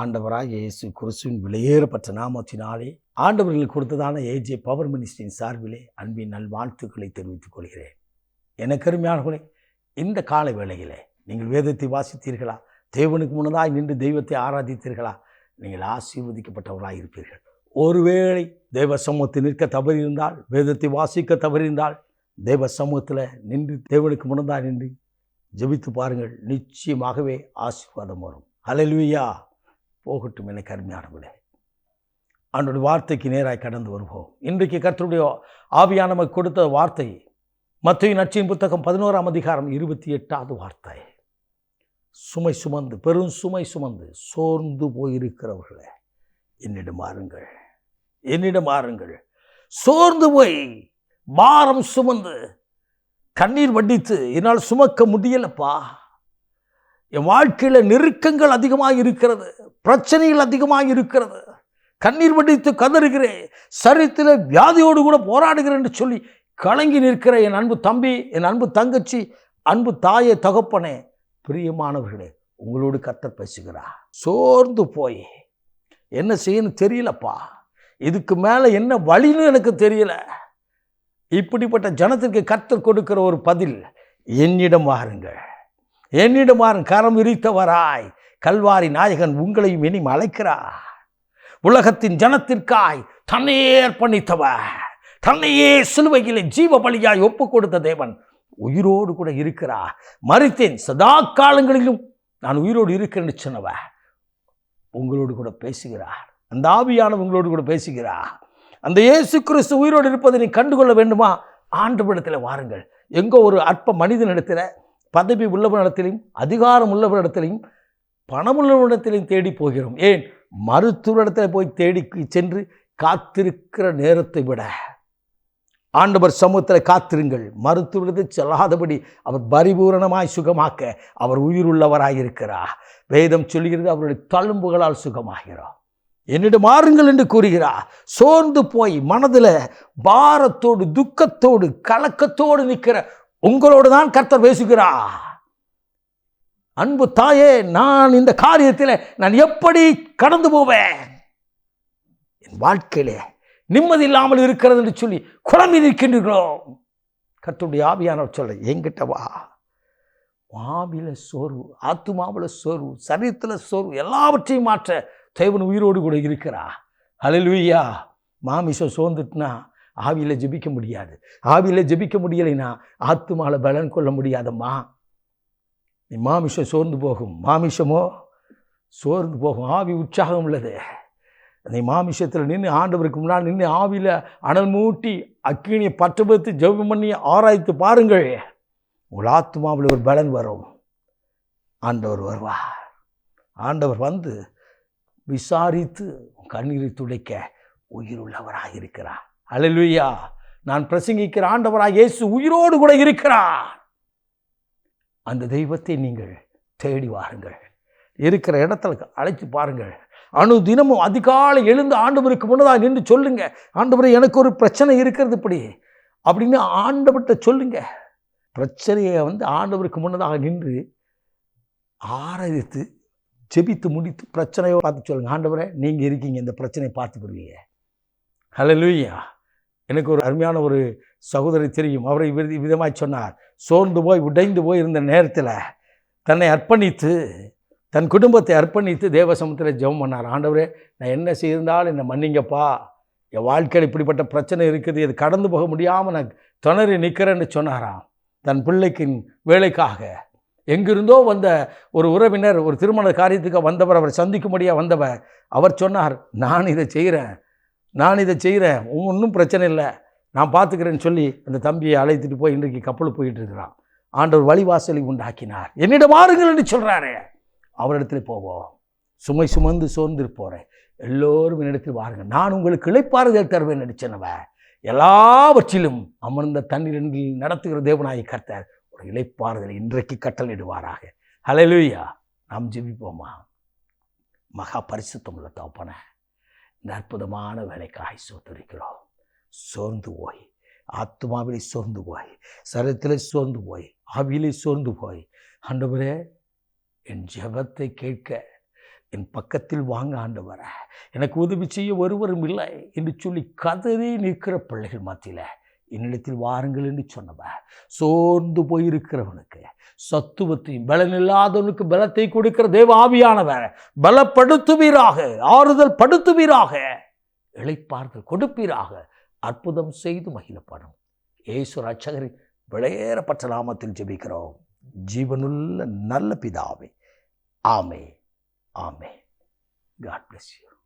ஆண்டவராக இயேசு கிறிஸ்துவின் விலையேறப்பட்ட நாமத்தினாலே ஆண்டவர்களுக்கு கொடுத்ததான ஏஜே பவர் மினிஸ்ட்ரியின் சார்பிலே அன்பின் நல்வாழ்த்துக்களை தெரிவித்துக் கொள்கிறேன். எனக்கு அருமையானவர்களே, இந்த கால வேளையிலே நீங்கள் வேதத்தை வாசித்தீர்களா? தேவனுக்கு முன்னதாய் நின்று தெய்வத்தை ஆராதித்தீர்களா? நீங்கள் ஆசீர்வதிக்கப்பட்டவர்களாக இருப்பீர்கள். ஒருவேளை தேவ சமூகத்தில் நிற்க தவறியிருந்தால், வேதத்தை வாசிக்க தவறியிருந்தால், தேவ சமூகத்தில் நின்று தேவனுக்கு முன்னதாக நின்று ஜெபித்து பாருங்கள். நிச்சயமாகவே ஆசீர்வாதம் வரும். ஹல்லேலூயா. போகட்டும் எனக்கு அருமையானவர்களே, அவனுடைய வார்த்தைக்கு நேராக கடந்து வருவோம். இன்றைக்கு கர்த்தருடைய ஆவியான நமக்கு கொடுத்த வார்த்தை மத்தேயு நற்செய்தியின் புத்தகம் 11ஆம் அதிகாரம் 28வது வார்த்தை. சுமை சுமந்து, பெரும் சுமை சுமந்து சோர்ந்து போயிருக்கிறவர்களே, என்னிடம் வாருங்கள், என்னிடம் வாருங்கள். சோர்ந்து போய் பாரம் சுமந்து கண்ணீர் வடித்து என்னால் சுமக்க முடியலப்பா, என் வாழ்க்கையில் நெருக்கங்கள் அதிகமாக இருக்கிறது, பிரச்சனைகள் அதிகமாக இருக்கிறது, கண்ணீர் வடித்து கதறுகிறேன், சரீரத்தில் வியாதியோடு கூட போராடுகிறேன் என்று சொல்லி கலங்கி நிற்கிற என் அன்பு தம்பி, என் அன்பு தங்கச்சி, அன்பு தாயே, தகப்பனே, பிரியமானவர்களே, உங்களோடு கர்த்தர் பேசுகிறார். சோர்ந்து போய் என்ன செய்யணும் தெரியலப்பா, இதுக்கு மேலே என்ன வழின்னு எனக்கு தெரியல. இப்படிப்பட்ட ஜனத்திற்கு கர்த்தர் கொடுக்கிற ஒரு பதில், என்னிடம் வாருங்கள், என்னிடம் வாருங்கள். கரம் விரித்தவராய் கல்வாரி நாயகன் உங்களையும் இனியும் அழைக்கிறார். உலகத்தின் ஜனத்திற்காய் தன்னையே அர்ப்பணித்தவர், தன்னையே சிலுவையிலே ஜீவ பலியாய் ஒப்பு கொடுத்த தேவன் உயிரோடு கூட இருக்கிறார். மரித்தேன், சதா காலங்களிலும் நான் உயிரோடு இருக்கிறேன்னு சொன்னவர் உங்களோடு கூட பேசுகிறார். அந்த ஆவியான உங்களோடு கூட பேசுகிறார். அந்த இயேசு கிறிஸ்து உயிரோடு இருப்பதை நீ கண்டுகொள்ள வேண்டுமா? ஆண்டவரிடத்தில் வாருங்கள். எங்கோ ஒரு அற்ப மனிதனிடத்தில், பதவி உள்ளவனிடத்திலையும், அதிகாரம் உள்ளவனிடத்திலையும், பணமுள்ளவனிடத்திலையும் தேடி போகிறோம். ஏன்? மருத்துவரிடத்தில் போய் தேடி சென்று காத்திருக்கிற நேரத்தை விட ஆண்டவர் சமூகத்தில் காத்திருங்கள். மருத்துவரிடத்தில் செல்லாதபடி அவர் பரிபூரணமாய் சுகமாக்க அவர் உயிருள்ளவராய் இருக்கிறார். வேதம் சொல்கிறது, அவருடைய தழும்புகளால் சுகமாகிறோம். என்னிடம் மாறுங்கள் என்று கூறுகிறார். சோர்ந்து போய் மனதில் பாரத்தோடு, துக்கத்தோடு, கலக்கத்தோடு நிற்கிற உங்களோடு தான் கர்த்தர் பேசுகிறார். அன்பு தாயே, நான் இந்த காரியத்தில் நான் எப்படி கடந்து போவேன்? என் வாழ்க்கையில நிம்மதி இல்லாமல் இருக்கிறது என்று சொல்லி குழம்பி நிற்கின்றோம். கர்த்தருடைய ஆவியானவர் சொல்ல, என்கிட்ட வா. ஆவில சோர்வு, ஆத்துமாவில் சோர்வு, சரீரத்தில் சோர்வு, எல்லாவற்றையும் மாற்ற தேவன் உயிரோடு கூட இருக்கிறார். ஹல்லேலூயா. மாமிசம் சோர்ந்துட்டுனா ஆவியில் ஜெபிக்க முடியாது. ஆவியில் ஜெபிக்க முடியலைன்னா ஆத்துமாவில் பலன் கொள்ள முடியாதம்மா. நீ மாமிசம் சோர்ந்து போகும், மாமிசமோ சோர்ந்து போகும். ஆவி உற்சாகம் உள்ளது. நீ மாமிசத்தில் நின்று ஆண்டவருக்கு முன்னால் நின்று ஆவியில் அனல் மூட்டி அக்கினியை பற்ற வைத்து ஜெபம் பண்ணி ஆராய்த்து பாருங்கள். உங்கள் ஆத்துமாவில் ஒரு பலன் வரும். ஆண்டவர் வருவார். ஆண்டவர் வந்து விசாரித்து கண்ணீரை துடைக்க உயிருள்ளவராக இருக்கிறார். ஹல்லேலூயா. நான் பிரசங்கிக்கிற ஆண்டவராக இயேசு உயிரோடு கூட இருக்கிறார். அந்த தெய்வத்தை நீங்கள் தேடி வாருங்கள். இருக்கிற இடத்துல அழைத்து பாருங்கள். தினமும் அதிகாலை எழுந்து ஆண்டவருக்கு முன்னதாக நின்று சொல்லுங்க, ஆண்டவரே, எனக்கு ஒரு பிரச்சனை இருக்கிறது இப்படி அப்படின்னு ஆண்டவர்கிட்ட சொல்லுங்க. பிரச்சனையை ஆண்டவருக்கு முன்னதாக நின்று ஆராதித்து ஜெபித்து முடித்து பிரச்சனையை பார்த்து சொல்லுங்கள், ஆண்டவரே, நீங்கள் இருக்கீங்க, இந்த பிரச்சனையை பார்த்துக்கிடுவீங்க. ஹல்லேலூயா. எனக்கு ஒரு அருமையான ஒரு சகோதரி தெரியும். அவரை விதமாக சொன்னார். சோர்ந்து போய் உடைந்து போய் இருந்த நேரத்தில் தன்னை அர்ப்பணித்து, தன் குடும்பத்தை அர்ப்பணித்து தேவ சமூகத்தில் ஜெபம் பண்ணார். ஆண்டவரே, நான் என்ன செய்திருந்தாலும் என்னை மன்னிங்கப்பா, என் வாழ்க்கையில் இப்படிப்பட்ட பிரச்சனை இருக்குது, இது கடந்து போக முடியாமல் நான் திணறி நிற்கிறேன்னு சொன்னாராம். தன் பிள்ளைக்கு வேலைக்காக எங்கிருந்தோ வந்த ஒரு உறவினர், ஒரு திருமண காரியத்துக்கு வந்தவர், அவர் சந்திக்கும்படியாக வந்தவர், அவர் சொன்னார், நான் இதை செய்கிறேன், ஒன்றும் பிரச்சனை இல்லை, நான் பார்த்துக்கிறேன்னு சொல்லி அந்த தம்பியை அழைத்துட்டு போய் இன்றைக்கு கப்பல் போயிட்டு இருக்கிறான். ஆண்டவர் வழிவாசலை உண்டாக்கினார். என்னிடம் வாருங்கள் என்று சொல்கிறாரே, அவரிடத்துல போவோம். சுமை சுமந்து சோர்ந்து போகிறேன், எல்லோரும் என்னிடத்தில் வாருங்கள், நான் உங்களுக்கு இளைப்பாறுதல் தருவேன் என்று சொன்னவர். எல்லாவற்றிலும் அமர்ந்த தண்ணீரில் நடத்துகிற தேவனாய் கர்த்தர் ஒரு இளைப்பாறுதலை இன்றைக்கு கட்டளையிடுவாராக. ஹல்லேலூயா. நாம் ஜெபிப்போமா? மகா பரிசுத்தமுள்ள தகப்பனே, இந்த அற்புதமான வேலைக்காய் சோதரிக்கிறோம். சோர்ந்து போய், ஆத்மாவிலே சோர்ந்து போய், சரீரத்திலே சோர்ந்து போய், ஆவியிலே சோர்ந்து போய், ஆண்டவரே, என் ஜெபத்தை கேட்க என் பக்கத்தில் வாங்க ஆண்டவரே, எனக்கு உதவி செய்ய ஒருவரும் இல்லை என்று சொல்லி கதறி நிற்கிற பிள்ளைகள் மத்தியில் என்னிடத்தில் வாருங்கள் என்று சொன்னவர், சோர்ந்து போயிருக்கிறவனுக்கு சத்துவத்தையும் பலனில்லாதவனுக்கு பலத்தை கொடுக்கிற தேவ ஆவியானவர் பலப்படுத்துவீராக, ஆறுதல் படுத்துவீராக, இளைப்பாறுதல் கொடுப்பீராக, அற்புதம் செய்து மகிழப்படும் இயேசு ரட்சகரின் விலையேறப்பட்ட நாமத்தில் ஜெபிக்கிறோம் ஜீவனுள்ள நல்ல பிதாவே. ஆமென். ஆமென். God bless you.